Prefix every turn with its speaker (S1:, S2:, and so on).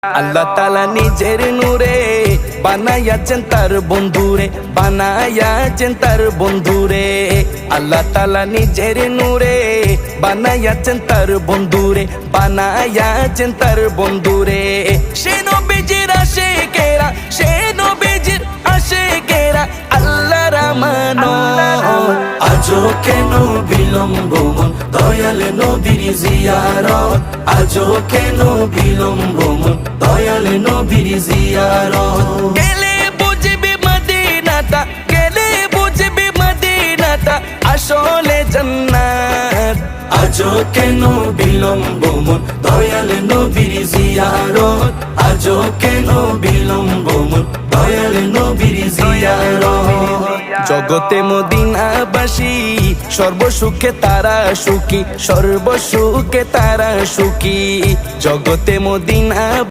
S1: আল্লাহ তাআলা নিজের নূরে বানাইয়াছেন তার বন্ধুরে, বানাইয়াছেন তার বন্ধুরে। আল্লাহ তাআলা নিজের নূরে বানাইয়াছেন তার বন্ধুরে, বানাইয়াছেন তার বন্ধুরে। সে নবীজির আশিকেরা, সে নবীজির আশিকেরা আল্লাহর আমানত।
S2: আজও কেন বিলম্ব মন দয়াল নবীর জিয়ারত, আজও কেন বিলম্ব মন দয়াল নবীর জিয়ারত।
S1: গেলে বুঝবি মদিনাটা, গেলে বুঝবি মদিনাটা আসলে জান্নাত।
S2: আজও কেন বিলম্ব মন দয়াল নবীর জিয়ারত, আজও কেন বিলম্ব মন দয়াল নবীর জিয়ারত।
S1: জগতে মদিনাবাসী সর্বসুখে তারা সুখী, সর্বসুখে তারা সুখী। জগতে মদিনা